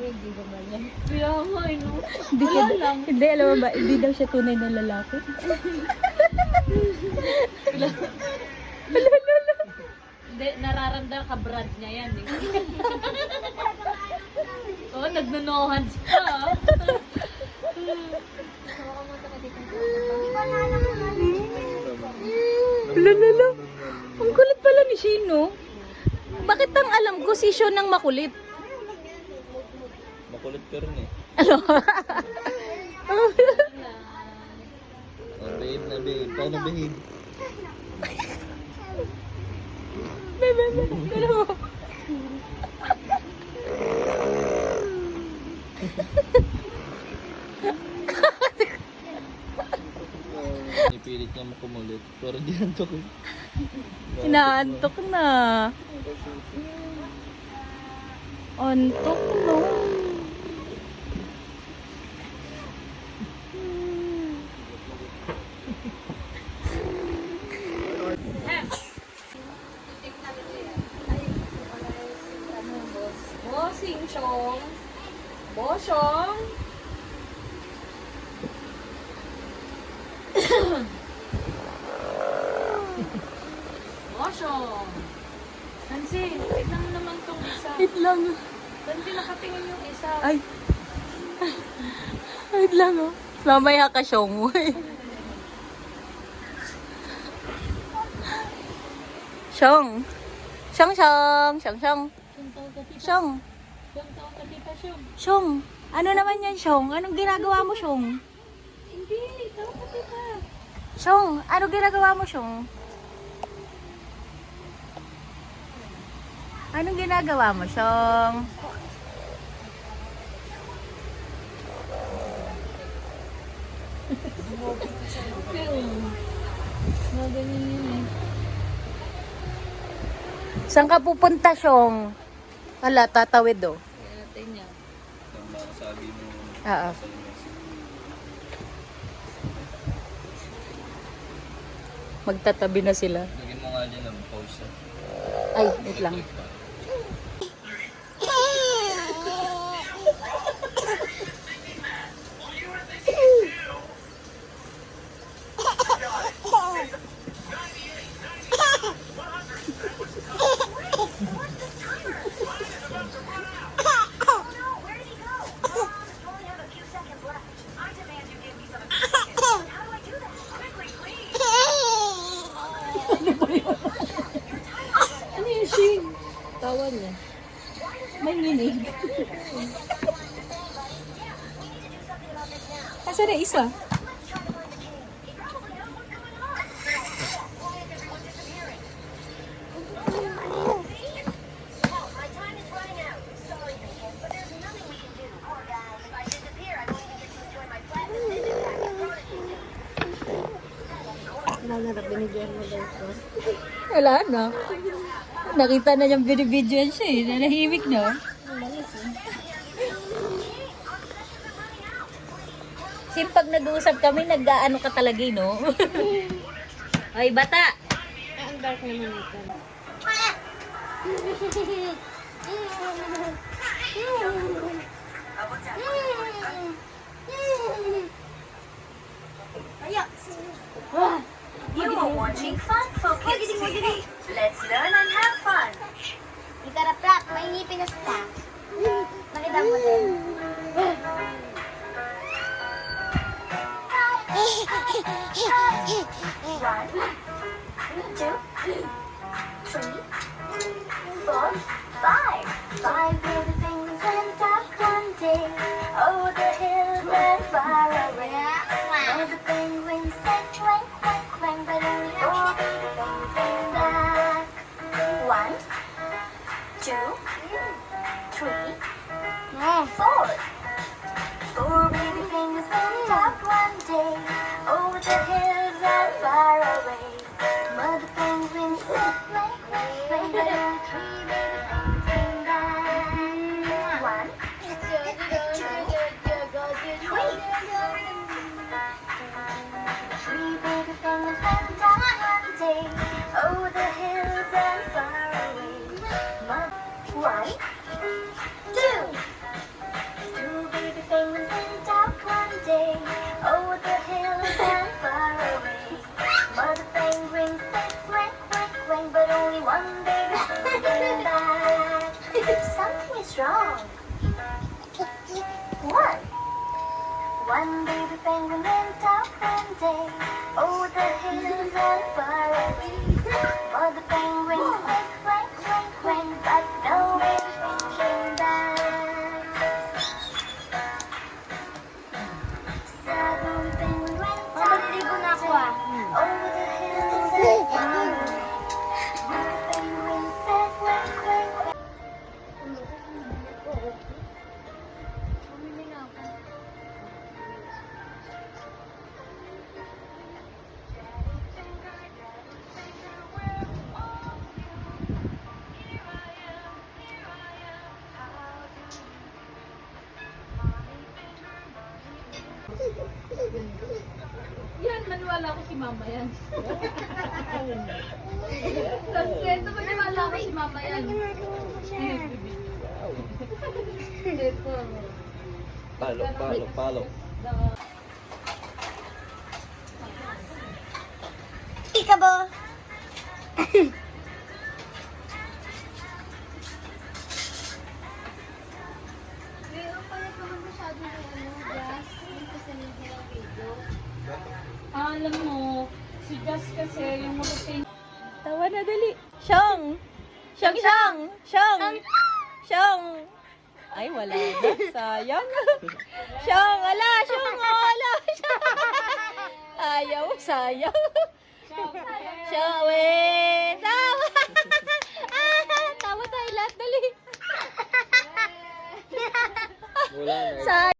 Hindi ba yan? Kaya nga, no? Hindi, alam mo ba, hindi daw siya tunay na lalaki. Hindi, nararamdaman ka, brand niya yan. Eh. Oh, nagnunohan siya. Lala. Ang kulit pala ni Shino. Bakit ang alam ko si Sean ang makulit? Makulit ka rin eh. Ano? Oh, babe na babe. Paano babe? Ano? Ipilit niya makumulit. Pero di nantok eh. Inaantok na. Antok no. Bossing Chong. Bossong. Bossong. Nancy, tignan mo naman tong isa. Wait lang. Nancy, nakatingin yung isa. Ay. Wait lang oh. Mamaya ka Sean. Sean. Sean. Sean. Sean. Ano naman yan, Sean? Anong ginagawa mo, Sean? Hindi, tawag ka tita. Sean, ano ginagawa mo, Sean? Anong ginagawa mo, Sean? Magaling yun eh. Saan ka pupunta, Sean? Hala, tatawid oh. Kaya natin niya. Ang makasabi mo. Oo. Magtatabi na sila. Lagyan mo nga din ng pause. Ay, wait lang. Ano yung shing? Tawa niya. May nginig. Asa na isa? Wala na. Nakita na niyang binibidyoan siya eh. Nanahimik na. Kasi pag nag-uusap kami, nag-ano ka talaga eh, no? Ay, bata! Ang dark naman ito. You are watching Fun Focus TV. Let's learn and have fun. Ikaraprak, may ngipin na sila. Nakita mo din. One, two, three, four, five. Five little things went up one day. Over the hills and far away. All the penguins said clank, clank, clank, but only four baby penguins came back. One, two, three, four. Four baby penguins went up one day. Over the hills and far away. Mother penguin said clank, clank, clank, Three baby penguins went out one day over the hills and far away. One, two. Two baby penguins went out one day over the hills and far away. Mother penguin said quack, quack, quack, but only one baby penguin came back. Something is wrong. What? One baby penguin went out one day over the hills and far away. Mother penguin quack, quack, quack, quack, but no baby penguin came back. Sad baby penguin went out over the hills and far away. Mother penguin said quack, quack, quack. Yan, maniwala ko si mama yan. Ito, maniwala ko si mama yan. Ito. Palo, palo, palo. Peekaboo. Alam mo, si Jess kasi yung routine. Tawa na dali. Siyang! Siyang, siyang! Siyang! Siyang! Ay, wala na. Sayang. Siyang! Ala! Siyang! Ala! Ayaw. Sayang. Siyang! Wait! Tawa! Tawa tayo lahat. Dali. Wala na. Sayang.